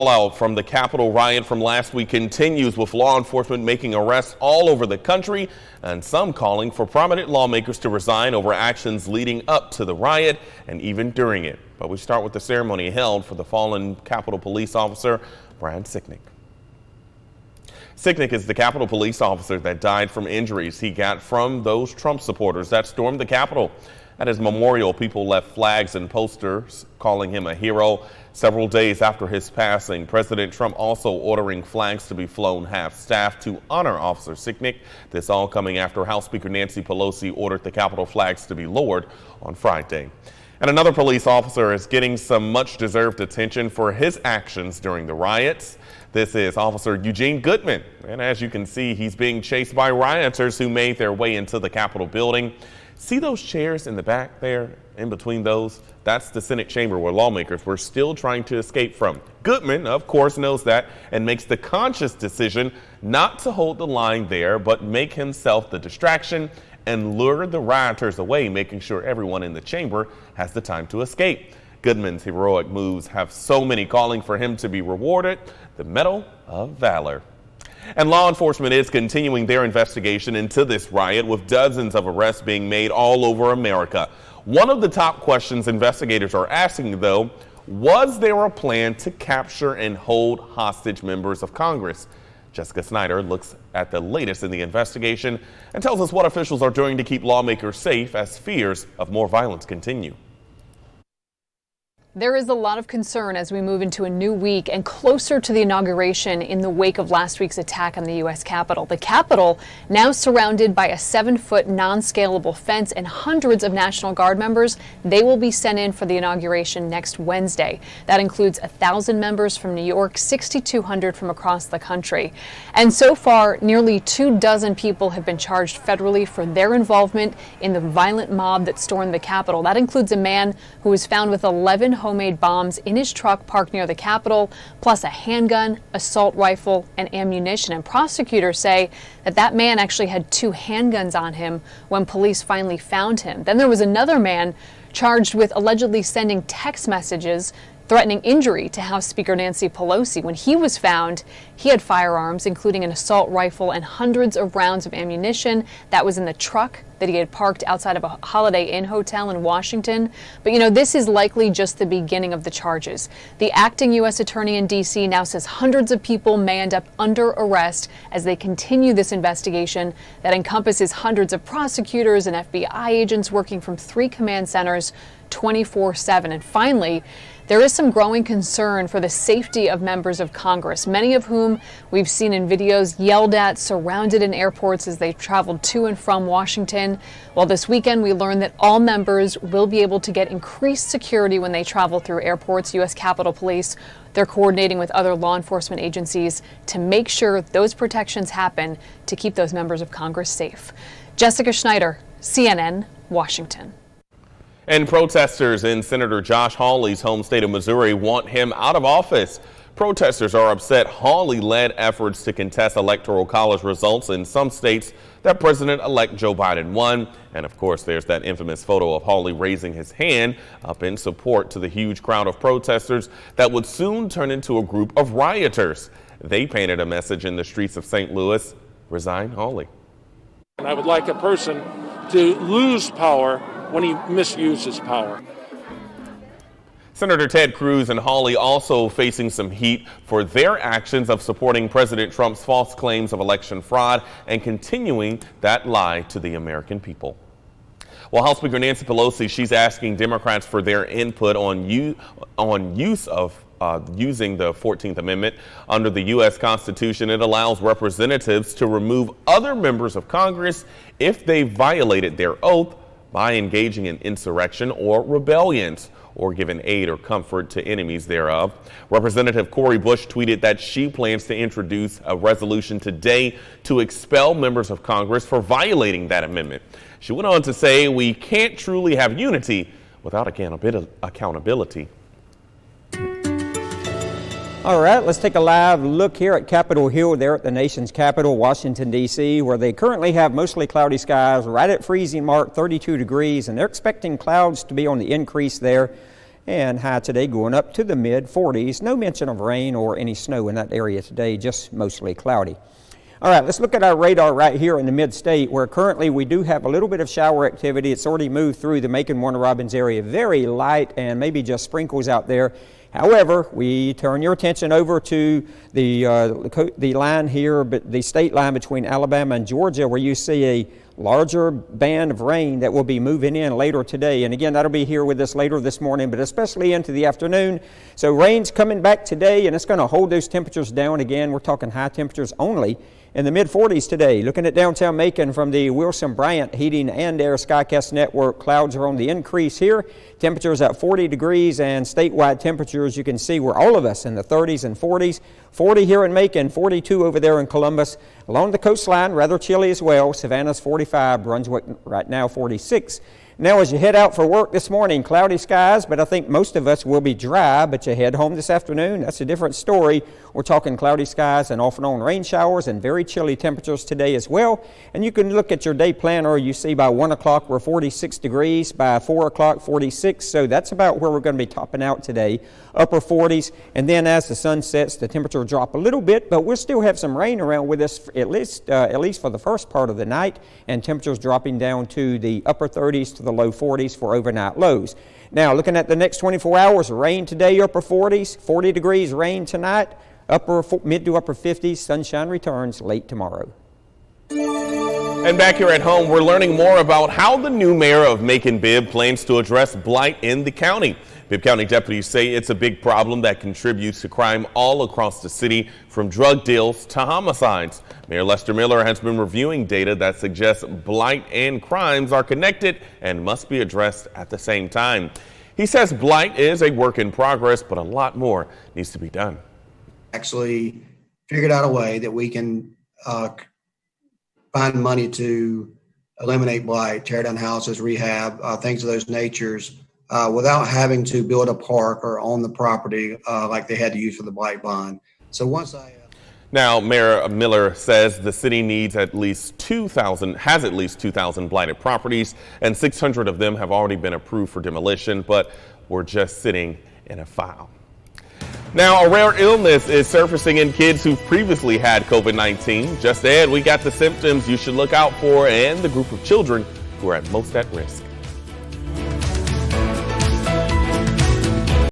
Fallout from the Capitol riot from last week continues, with law enforcement making arrests all over the country and some calling for prominent lawmakers to resign over actions leading up to the riot and even during it. But we start with the ceremony held for the fallen Capitol police officer, Brian Sicknick. Sicknick is the Capitol police officer that died from injuries he got from those Trump supporters that stormed the Capitol. At his memorial, people left flags and posters calling him a hero. Several days after his passing, President Trump also ordering flags to be flown half-staff to honor Officer Sicknick. This all coming after House Speaker Nancy Pelosi ordered the Capitol flags to be lowered on Friday. And another police officer is getting some much-deserved attention for his actions during the riots. This is Officer Eugene Goodman. And as you can see, he's being chased by rioters who made their way into the Capitol building. See those chairs in the back there, in between those? That's the Senate chamber where lawmakers were still trying to escape from. Goodman, of course, knows that and makes the conscious decision not to hold the line there, but make himself the distraction and lure the rioters away, making sure everyone in the chamber has the time to escape. Goodman's heroic moves have so many calling for him to be rewarded the Medal of Valor. And law enforcement is continuing their investigation into this riot, with dozens of arrests being made all over America. One of the top questions investigators are asking, though, was there a plan to capture and hold hostage members of Congress? Jessica Snyder looks at the latest in the investigation and tells us what officials are doing to keep lawmakers safe as fears of more violence continue. There is a lot of concern as we move into a new week and closer to the inauguration in the wake of last week's attack on the U.S. Capitol. The Capitol now surrounded by a 7-foot non-scalable fence and hundreds of National Guard members. They will be sent in for the inauguration next Wednesday. That includes 1,000 members from New York, 6,200 from across the country. And so far, nearly 24 people have been charged federally for their involvement in the violent mob that stormed the Capitol. That includes a man who was found with 11 homemade bombs in his truck parked near the Capitol, plus a handgun, assault rifle, and ammunition. And prosecutors say that man actually had 2 handguns on him when police finally found him. Then there was another man charged with allegedly sending text messages threatening injury to House Speaker Nancy Pelosi. When he was found, he had firearms, including an assault rifle and hundreds of rounds of ammunition. That was in the truck that he had parked outside of a Holiday Inn hotel in Washington. But this is likely just the beginning of the charges. The acting U.S. attorney in D.C. now says hundreds of people may end up under arrest as they continue this investigation that encompasses hundreds of prosecutors and FBI agents working from 3 command centers 24/7. And finally, there is some growing concern for the safety of members of Congress, many of whom we've seen in videos yelled at, surrounded in airports as they traveled to and from Washington. Well, this weekend we learned that all members will be able to get increased security when they travel through airports. U.S. Capitol Police, they're coordinating with other law enforcement agencies to make sure those protections happen to keep those members of Congress safe. Jessica Schneider, CNN, Washington. And protesters in Senator Josh Hawley's home state of Missouri want him out of office. Protesters are upset Hawley led efforts to contest electoral college results in some states that President-elect Joe Biden won. And of course, there's that infamous photo of Hawley raising his hand up in support to the huge crowd of protesters that would soon turn into a group of rioters. They painted a message in the streets of St. Louis: resign Hawley. And I would like a person to lose power when he misuses power. Senator Ted Cruz and Hawley also facing some heat for their actions of supporting President Trump's false claims of election fraud and continuing that lie to the American people. Well, House Speaker Nancy Pelosi, she's asking Democrats for their input on use of using the 14th Amendment. Under the U.S. Constitution, it allows representatives to remove other members of Congress if they violated their oath by engaging in insurrection or rebellions, or given aid or comfort to enemies thereof. Representative Cori Bush tweeted that she plans to introduce a resolution today to expel members of Congress for violating that amendment. She went on to say, we can't truly have unity without accountability. All right, let's take a live look here at Capitol Hill there at the nation's capital, Washington, D.C., where they currently have mostly cloudy skies right at freezing mark, 32 degrees, and they're expecting clouds to be on the increase there and high today going up to the mid-40s. No mention of rain or any snow in that area today, just mostly cloudy. All right, let's look at our radar right here in the mid-state, where currently we do have a little bit of shower activity. It's already moved through the Macon-Warner Robins area, very light and maybe just sprinkles out there. However, we turn your attention over to the line here, the state line between Alabama and Georgia, where you see a larger band of rain that will be moving in later today. And again, that'll be here with us later this morning, but especially into the afternoon. So rain's coming back today, and it's going to hold those temperatures down again. We're talking high temperatures only in the mid-40s today. Looking at downtown Macon from the Wilson Bryant Heating and Air Skycast Network, clouds are on the increase here. Temperatures at 40 degrees, and statewide temperatures you can see we're all of us in the 30s and 40s. 40 here in Macon, 42 over there in Columbus. Along the coastline, rather chilly as well. Savannah's 45, Brunswick right now 46. Now, as you head out for work this morning, cloudy skies, but I think most of us will be dry. But you head home this afternoon, that's a different story. We're talking cloudy skies and off and on rain showers and very chilly temperatures today as well. And you can look at your day planner. You see by 1 o'clock we're 46 degrees, by 4 o'clock 46. So that's about where we're going to be topping out today, upper 40s. And then as the sun sets, the temperature will drop a little bit, but we'll still have some rain around with us at least for the first part of the night, and temperatures dropping down to the upper 30s to the low 40s for overnight lows. Now, looking at the next 24 hours, rain today, upper 40s, 40 degrees, rain tonight, mid to upper 50s, sunshine returns late tomorrow. And back here at home, we're learning more about how the new mayor of Macon-Bibb plans to address blight in the county. Bibb County deputies say it's a big problem that contributes to crime all across the city, from drug deals to homicides. Mayor Lester Miller has been reviewing data that suggests blight and crimes are connected and must be addressed at the same time. He says blight is a work in progress, but a lot more needs to be done. Actually figured out a way that we can find money to eliminate blight, tear down houses, rehab, things of those natures, without having to build a park or own the property like they had to use for the blight bond. So once Now, Mayor Miller says the city needs has at least 2,000 blighted properties, and 600 of them have already been approved for demolition, but were just sitting in a file. Now, a rare illness is surfacing in kids who've previously had COVID-19. Just ahead, we got the symptoms you should look out for and the group of children who are most at risk.